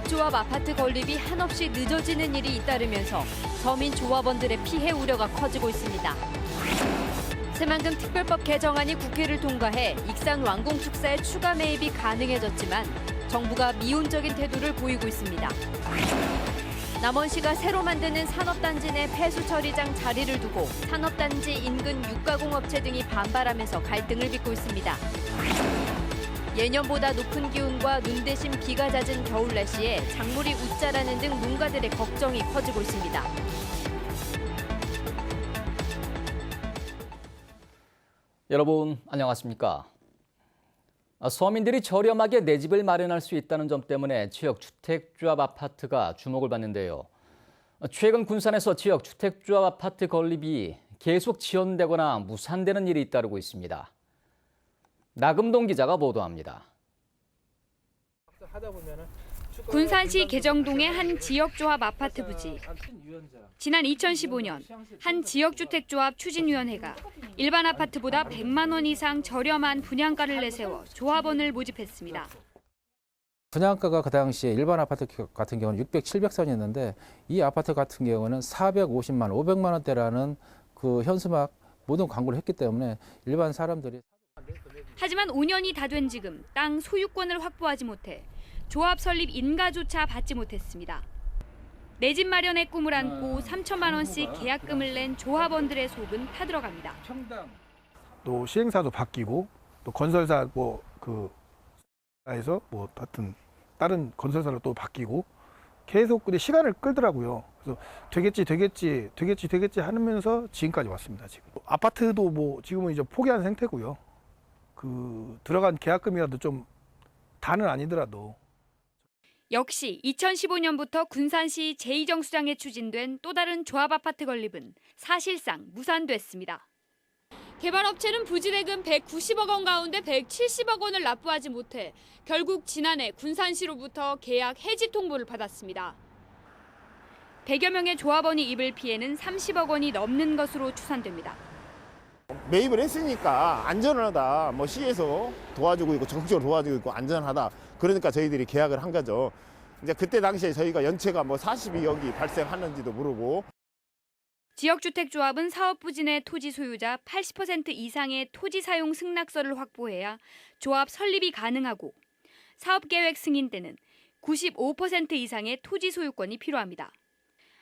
집조합 아파트 건립이 한없이 늦어지는 일이 잇따르면서 서민 조합원들의 피해 우려가 커지고 있습니다. 새만금 특별법 개정안이 국회를 통과해 익산 완공축사의 추가 매입이 가능해졌지만 정부가 미온적인 태도를 보이고 있습니다. 남원시가 새로 만드는 산업단지 내 폐수 처리장 자리를 두고 산업단지 인근 육가공업체 등이 반발하면서 갈등을 빚고 있습니다. 예년보다 높은 기온과 눈 대신 비가 잦은 겨울 날씨에 작물이 웃자라는 등 농가들의 걱정이 커지고 있습니다. 여러분 안녕하십니까? 서민들이 저렴하게 내 집을 마련할 수 있다는 점 때문에 지역 주택조합 아파트가 주목을 받는데요. 최근 군산에서 지역 주택조합 아파트 건립이 계속 지연되거나 무산되는 일이 잇따르고 있습니다. 나금동 기자가 보도합니다. 군산시 계정동의 한 지역조합 아파트 부지. 지난 2015년 한 지역주택조합 추진위원회가 일반 아파트보다 100만 원 이상 저렴한 분양가를 내세워 조합원을 모집했습니다. 분양가가 그 당시에 일반 아파트 같은 경우는 600, 700선이었는데 이 아파트 같은 경우는 450만, 500만 원대라는 그 현수막 모든 광고를 했기 때문에 일반 사람들이. 하지만 5년이 다 된 지금 땅 소유권을 확보하지 못해 조합 설립 인가조차 받지 못했습니다. 내 집 마련의 꿈을 안고 3천만 원씩 계약금을 낸 조합원들의 속은 타들어갑니다. 또 시행사도 바뀌고 또 건설사 에서 하여튼 다른 건설사로 또 바뀌고 계속 근데 시간을 끌더라고요. 그래서 되겠지 하면서 지금까지 왔습니다. 지금 아파트도 지금은 이제 포기한 상태고요. 들어간 계약금이라도 좀 다는 아니더라도. 역시 2015년부터 군산시 제2정수장에 추진된 또 다른 조합 아파트 건립은 사실상 무산됐습니다. 개발업체는 부지대금 190억 원 가운데 170억 원을 납부하지 못해 결국 지난해 군산시로부터 계약 해지 통보를 받았습니다. 100여 명의 조합원이 입을 피해는 30억 원이 넘는 것으로 추산됩니다. 매입을 했으니까 안전하다, 시에서 도와주고 있고 적극적으로 도와주고 있고 안전하다. 그러니까 저희들이 계약을 한 거죠. 이제 그때 당시에 저희가 연체가 42억이 발생하는지도 모르고. 지역주택조합은 사업 부지 내 토지 소유자 80% 이상의 토지 사용 승낙서를 확보해야 조합 설립이 가능하고 사업계획 승인 때는 95% 이상의 토지 소유권이 필요합니다.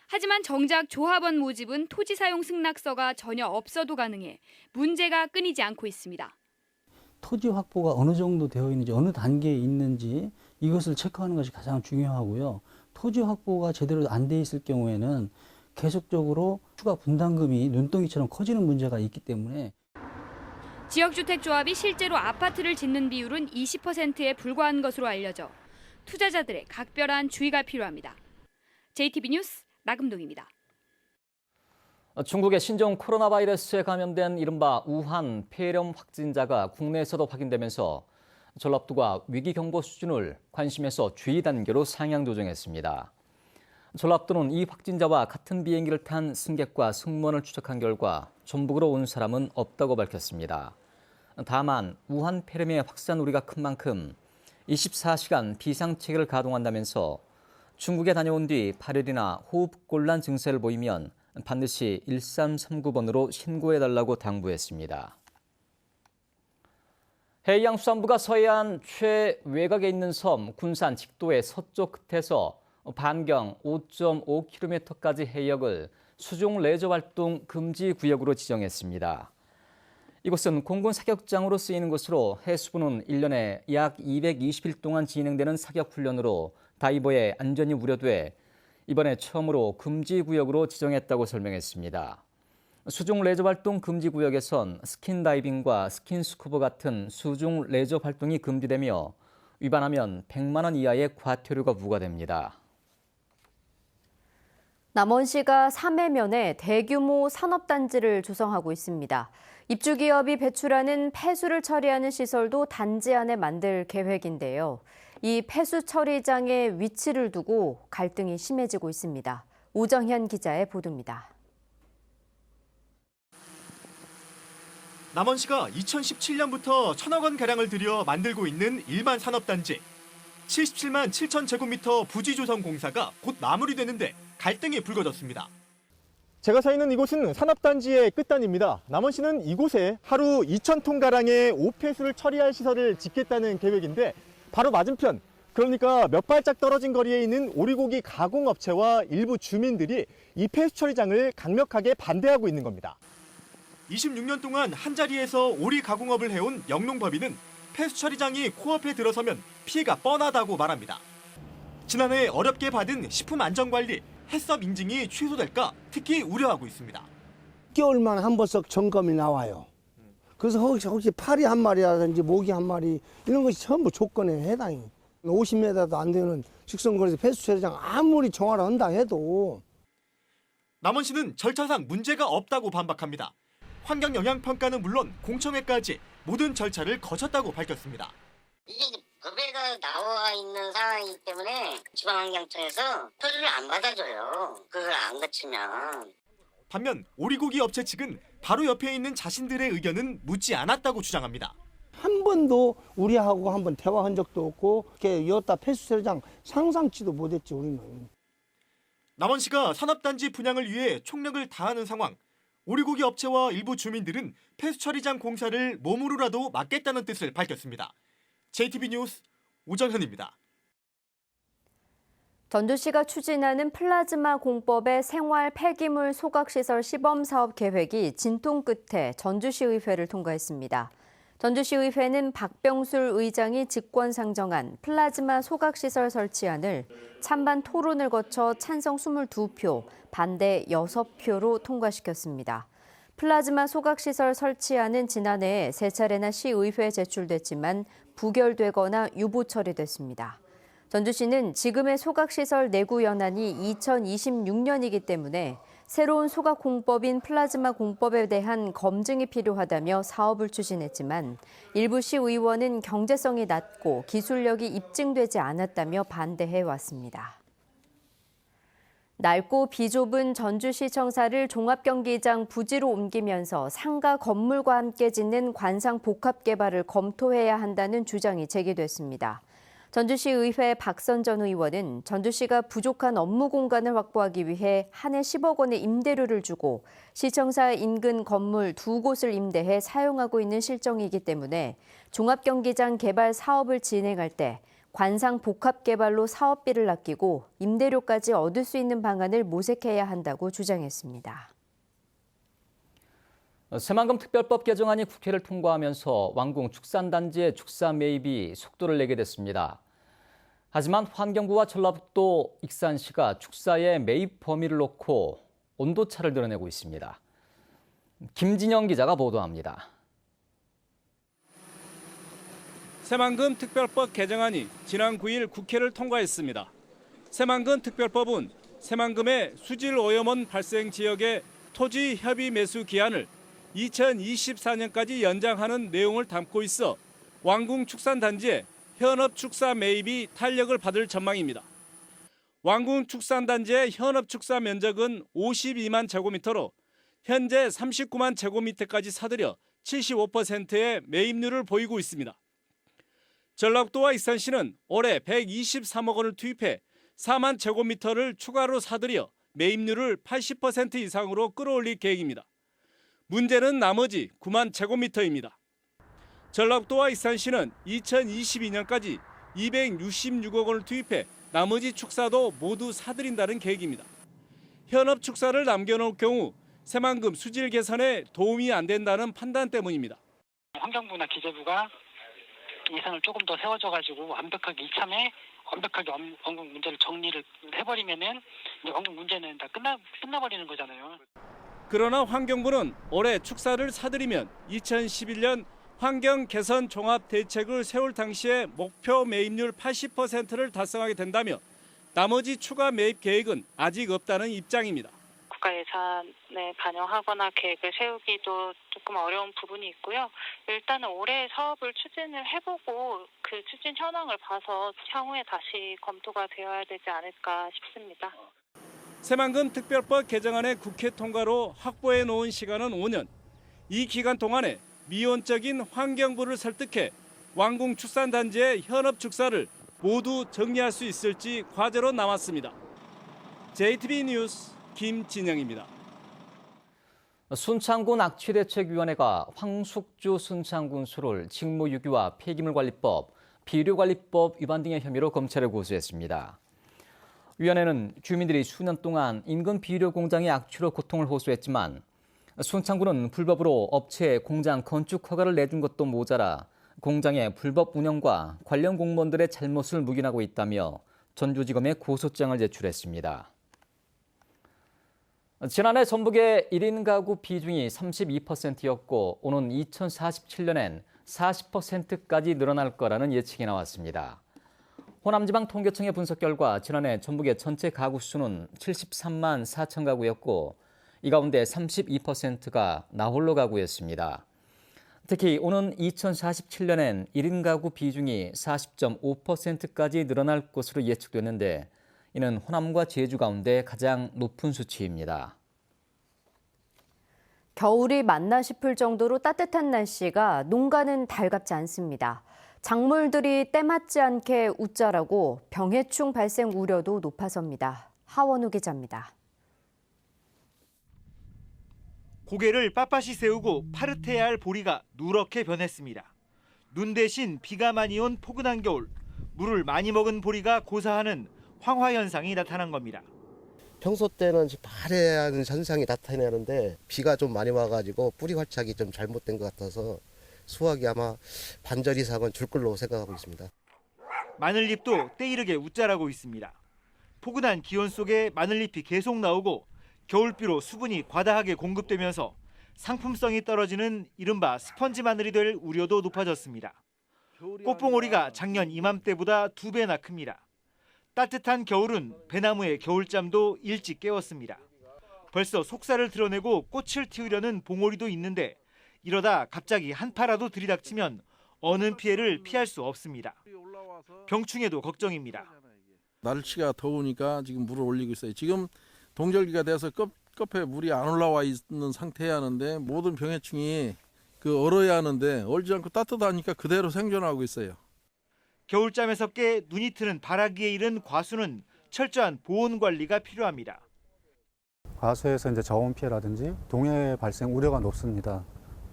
하지만 정작 조합원 모집은 토지 사용 승낙서가 전혀 없어도 가능해 문제가 끊이지 않고 있습니다. 토지 확보가 어느 정도 되어 있는지, 어느 단계에 있는지 이것을 체크하는 것이 가장 중요하고요. 토지 확보가 제대로 안 돼 있을 경우에는 계속적으로 추가 분담금이 눈덩이처럼 커지는 문제가 있기 때문에. 지역주택조합이 실제로 아파트를 짓는 비율은 20%에 불과한 것으로 알려져 투자자들의 각별한 주의가 필요합니다. JTB 뉴스 나금동입니다. 중국의 신종 코로나 바이러스에 감염된 이른바 우한 폐렴 확진자가 국내에서도 확인되면서 전라도가 위기 경보 수준을 관심에서 주의 단계로 상향 조정했습니다. 전라도는 이 확진자와 같은 비행기를 탄 승객과 승무원을 추적한 결과 전북으로 온 사람은 없다고 밝혔습니다. 다만 우한 폐렴의 확산 우려가 큰 만큼 24시간 비상체계를 가동한다면서 중국에 다녀온 뒤 발열이나 호흡곤란 증세를 보이면 반드시 1339번으로 신고해달라고 당부했습니다. 해양수산부가 서해안 최외곽에 있는 섬 군산 직도의 서쪽 끝에서 반경 5.5km까지 해역을 수중 레저 활동 금지 구역으로 지정했습니다. 이곳은 공군 사격장으로 쓰이는 곳으로 해수부는 1년에 약 220일 동안 진행되는 사격 훈련으로 다이버의 안전이 우려돼 이번에 처음으로 금지 구역으로 지정했다고 설명했습니다. 수중 레저 활동 금지 구역에선 스킨 다이빙과 스킨 스쿠버 같은 수중 레저 활동이 금지되며 위반하면 100만 원 이하의 과태료가 부과됩니다. 남원시가 삼해면에 대규모 산업단지를 조성하고 있습니다. 입주기업이 배출하는 폐수를 처리하는 시설도 단지 안에 만들 계획인데요. 이 폐수 처리장의 위치를 두고 갈등이 심해지고 있습니다. 오정현 기자의 보도입니다. 남원시가 2017년부터 1,000억 원 가량을 들여 만들고 있는 일반 산업단지. 77만 7천 제곱미터 부지 조성 공사가 곧 마무리되는데 갈등이 불거졌습니다. 제가 서 있는 이곳은 산업단지의 끝단입니다. 남원시는 이곳에 하루 2,000톤가량의 오폐수를 처리할 시설을 짓겠다는 계획인데 바로 맞은편, 그러니까 몇 발짝 떨어진 거리에 있는 오리고기 가공업체와 일부 주민들이 이 폐수 처리장을 강력하게 반대하고 있는 겁니다. 26년 동안 한자리에서 오리 가공업을 해온 영농법인은 폐수 처리장이 코앞에 들어서면 피해가 뻔하다고 말합니다. 지난해 어렵게 받은 식품안전관리, 해썹 인증이 취소될까 특히 우려하고 있습니다. 6개월만 한 번씩 점검이 나와요. 그래서 혹시 파리 한 마리라든지 모기 한 마리 이런 것이 전부 조건에 해당이. 50m도 안 되는 직선거리에서 폐수 처리장 아무리 정화를 한다 해도. 남원시는 절차상 문제가 없다고 반박합니다. 환경영향평가는 물론 공청회까지 모든 절차를 거쳤다고 밝혔습니다. 이게 법에가 나와 있는 상황이기 때문에 지방환경청에서 표준을 안 받아줘요. 그걸 안 거치면. 반면 오리고기 업체 측은 바로 옆에 있는 자신들의 의견은 묻지 않았다고 주장합니다. 한 번도 우리하고 한번 대화한 적도 없고 이렇게 여기다 폐수 처리장 상상치도 못했지 우리는. 남원시가 산업단지 분양을 위해 총력을 다하는 상황. 오리고기 업체와 일부 주민들은 폐수 처리장 공사를 몸으로라도 막겠다는 뜻을 밝혔습니다. JTB 뉴스 오정현입니다. 전주시가 추진하는 플라즈마 공법의 생활 폐기물 소각시설 시범사업 계획이 진통 끝에 전주시의회를 통과했습니다. 전주시의회는 박병술 의장이 직권상정한 플라즈마 소각시설 설치안을 찬반 토론을 거쳐 찬성 22표, 반대 6표로 통과시켰습니다. 플라즈마 소각시설 설치안은 지난해 3차례나 시의회에 제출됐지만 부결되거나 유보 처리됐습니다. 전주시는 지금의 소각시설 내구 연한이 2026년이기 때문에 새로운 소각 공법인 플라즈마 공법에 대한 검증이 필요하다며 사업을 추진했지만 일부 시의원은 경제성이 낮고 기술력이 입증되지 않았다며 반대해왔습니다. 낡고 비좁은 전주시청사를 종합경기장 부지로 옮기면서 상가 건물과 함께 짓는 관상 복합 개발을 검토해야 한다는 주장이 제기됐습니다. 전주시의회 박선전 의원은 전주시가 부족한 업무 공간을 확보하기 위해 한 해 10억 원의 임대료를 주고 시청사 인근 건물 2곳을 임대해 사용하고 있는 실정이기 때문에 종합경기장 개발 사업을 진행할 때 관상 복합 개발로 사업비를 아끼고 임대료까지 얻을 수 있는 방안을 모색해야 한다고 주장했습니다. 새만금 특별법 개정안이 국회를 통과하면서 왕궁 축산단지의 축사 매입이 속도를 내게 됐습니다. 하지만 환경부와 전라북도 익산시가 축사의 매입 범위를 놓고 온도차를 드러내고 있습니다. 김진영 기자가 보도합니다. 새만금 특별법 개정안이 지난 9일 국회를 통과했습니다. 새만금 특별법은 새만금의 수질 오염원 발생 지역의 토지 협의 매수 기한을 2024년까지 연장하는 내용을 담고 있어 왕궁 축산단지의 현업 축사 매입이 탄력을 받을 전망입니다. 왕궁 축산단지의 현업 축사 면적은 52만 제곱미터로 현재 39만 제곱미터까지 사들여 75%의 매입률을 보이고 있습니다. 전라북도와 익산시는 올해 123억 원을 투입해 4만 제곱미터를 추가로 사들여 매입률을 80% 이상으로 끌어올릴 계획입니다. 문제는 나머지 9만 제곱미터입니다. 전라북도와 익산시는 2022년까지 266억 원을 투입해 나머지 축사도 모두 사들인다는 계획입니다. 현업 축사를 남겨놓을 경우 새만금 수질 개선에 도움이 안 된다는 판단 때문입니다. 환경부나 기재부가 예산을 조금 더 세워줘가지고 완벽하게 이참에 완벽하게 원국 문제를 정리를 해버리면은 이제 원국 문제는 다 끝나버리는 거잖아요. 그러나 환경부는 올해 축사를 사들이면 2011년 환경 개선 종합 대책을 세울 당시에 목표 매입률 80%를 달성하게 된다며 나머지 추가 매입 계획은 아직 없다는 입장입니다. 국가 예산에 반영하거나 계획을 세우기도 조금 어려운 부분이 있고요. 일단은 올해 사업을 추진을 해보고 그 추진 현황을 봐서 향후에 다시 검토가 되어야 되지 않을까 싶습니다. 새만금 특별법 개정안의 국회 통과로 확보해 놓은 시간은 5년. 이 기간 동안에 미온적인 환경부를 설득해 왕궁 축산단지의 현업 축사를 모두 정리할 수 있을지 과제로 남았습니다. JTBC 뉴스 김진영입니다. 순창군 악취대책위원회가 황숙주 순창군수를 직무유기와 폐기물관리법, 비료관리법 위반 등의 혐의로 검찰에 고소했습니다. 위원회는 주민들이 수년 동안 인근 비료 공장의 악취로 고통을 호소했지만 순창군은 불법으로 업체에 공장 건축 허가를 내준 것도 모자라 공장의 불법 운영과 관련 공무원들의 잘못을 묵인하고 있다며 전주지검에 고소장을 제출했습니다. 지난해 전북의 1인 가구 비중이 32%였고 오는 2047년엔 40%까지 늘어날 거라는 예측이 나왔습니다. 호남지방통계청의 분석 결과 지난해 전북의 전체 가구 수는 73만 4천 가구였고 이 가운데 32%가 나홀로 가구였습니다. 특히 오는 2047년엔 1인 가구 비중이 40.5%까지 늘어날 것으로 예측됐는데 이는 호남과 제주 가운데 가장 높은 수치입니다. 겨울이 맞나 싶을 정도로 따뜻한 날씨가 농가는 달갑지 않습니다. 작물들이 때맞지 않게 웃자라고 병해충 발생 우려도 높아섭니다. 하원우 기자입니다. 고개를 빳빳이 세우고 파릇해야 할 보리가 누렇게 변했습니다. 눈 대신 비가 많이 온 포근한 겨울, 물을 많이 먹은 보리가 고사하는 황화 현상이 나타난 겁니다. 평소 때는 파래야 하는 현상이 나타나는데 비가 좀 많이 와가지고 뿌리 활착이 좀 잘못된 것 같아서 수확이 아마 반절 이상은 줄 걸로 생각하고 있습니다. 마늘잎도 때이르게 웃자라고 있습니다. 포근한 기온 속에 마늘잎이 계속 나오고 겨울비로 수분이 과다하게 공급되면서 상품성이 떨어지는 이른바 스펀지 마늘이 될 우려도 높아졌습니다. 꽃봉오리가 작년 이맘때보다 2배나 큽니다. 따뜻한 겨울은 배나무의 겨울잠도 일찍 깨웠습니다. 벌써 속살을 드러내고 꽃을 틔우려는 봉오리도 있는데 이러다 갑자기 한파라도 들이닥치면 어느 피해를 피할 수 없습니다. 병충해도 걱정입니다. 날씨가 더우니까 지금 물을 올리고 있어요. 지금 동절기가 돼서 끝에 물이 안 올라와 있는 상태야 하는데 모든 병해충이 얼어야 하는데 얼지 않고 따뜻하니까 그대로 생존하고 있어요. 겨울잠에서 깨 눈이 트는 바라기에 이른 과수는 철저한 보온 관리가 필요합니다. 과수에서 이제 저온 피해라든지 동해 발생 우려가 높습니다.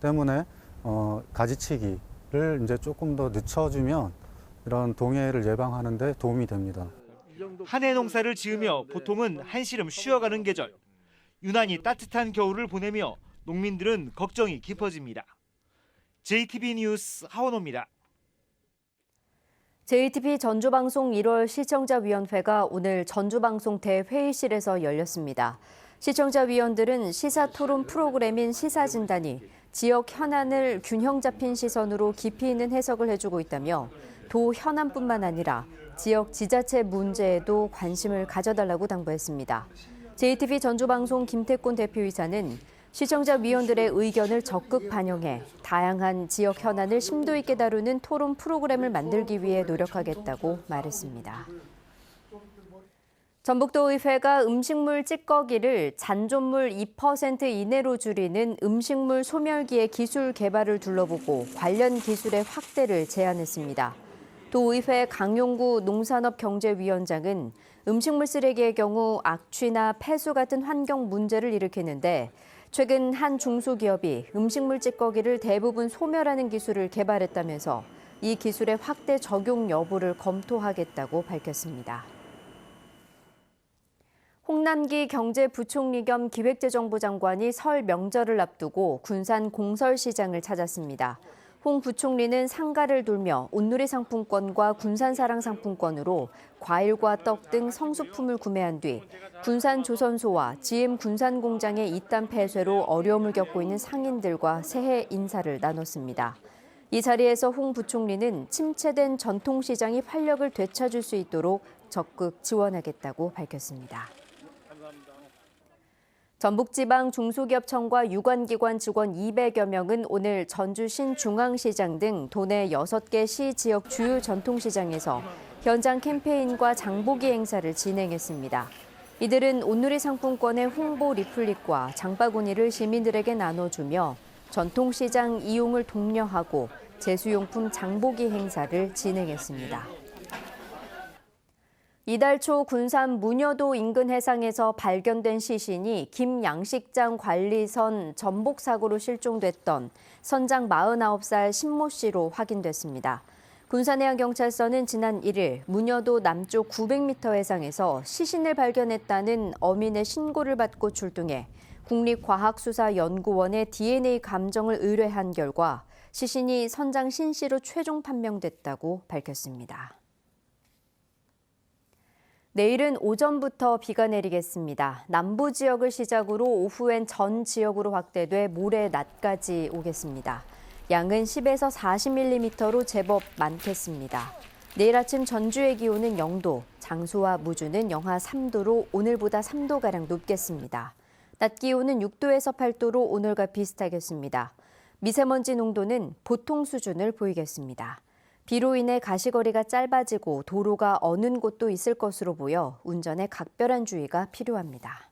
때문에 가지치기를 이제 조금 더 늦춰주면 이런 동해를 예방하는 데 도움이 됩니다. 한 해 농사를 지으며 보통은 한시름 쉬어가는 계절. 유난히 따뜻한 겨울을 보내며 농민들은 걱정이 깊어집니다. JTBC 뉴스 하원호입니다. JTBC 전주방송 1월 시청자위원회가 오늘 전주방송 대회의실에서 열렸습니다. 시청자위원들은 시사토론 프로그램인 시사진단이 지역 현안을 균형 잡힌 시선으로 깊이 있는 해석을 해주고 있다며 도 현안뿐만 아니라 지역 지자체 문제에도 관심을 가져달라고 당부했습니다. JTBC 전주방송 김태곤 대표이사는 시청자위원들의 의견을 적극 반영해 다양한 지역 현안을 심도 있게 다루는 토론 프로그램을 만들기 위해 노력하겠다고 말했습니다. 전북도의회가 음식물 찌꺼기를 잔존물 2% 이내로 줄이는 음식물 소멸기의 기술 개발을 둘러보고 관련 기술의 확대를 제안했습니다. 도의회 강용구 농산업경제위원장은 음식물 쓰레기의 경우 악취나 폐수 같은 환경 문제를 일으키는데 최근 한 중소기업이 음식물 찌꺼기를 대부분 소멸하는 기술을 개발했다면서 이 기술의 확대 적용 여부를 검토하겠다고 밝혔습니다. 홍남기 경제부총리 겸 기획재정부 장관이 설 명절을 앞두고 군산 공설시장을 찾았습니다. 홍 부총리는 상가를 돌며 온누리 상품권과 군산사랑 상품권으로 과일과 떡 등 성수품을 구매한 뒤 군산 조선소와 GM 군산 공장의 이딴 폐쇄로 어려움을 겪고 있는 상인들과 새해 인사를 나눴습니다. 이 자리에서 홍 부총리는 침체된 전통시장이 활력을 되찾을 수 있도록 적극 지원하겠다고 밝혔습니다. 전북지방 중소기업청과 유관기관 직원 200여 명은 오늘 전주 신중앙시장 등 도내 6개 시 지역 주요 전통시장에서 현장 캠페인과 장보기 행사를 진행했습니다. 이들은 온누리 상품권의 홍보 리플릿과 장바구니를 시민들에게 나눠주며 전통시장 이용을 독려하고 제수용품 장보기 행사를 진행했습니다. 이달 초 군산 문여도 인근 해상에서 발견된 시신이 김양식장 관리선 전복 사고로 실종됐던 선장 49살 신모 씨로 확인됐습니다. 군산해양경찰서는 지난 1일 문여도 남쪽 900m 해상에서 시신을 발견했다는 어민의 신고를 받고 출동해 국립과학수사연구원에 DNA 감정을 의뢰한 결과 시신이 선장 신 씨로 최종 판명됐다고 밝혔습니다. 내일은 오전부터 비가 내리겠습니다. 남부 지역을 시작으로 오후엔 전 지역으로 확대돼 모레 낮까지 오겠습니다. 양은 10에서 40mm로 제법 많겠습니다. 내일 아침 전주의 기온은 0도, 장수와 무주는 영하 3도로 오늘보다 3도가량 높겠습니다. 낮 기온은 6도에서 8도로 오늘과 비슷하겠습니다. 미세먼지 농도는 보통 수준을 보이겠습니다. 비로 인해 가시거리가 짧아지고 도로가 어는 곳도 있을 것으로 보여 운전에 각별한 주의가 필요합니다.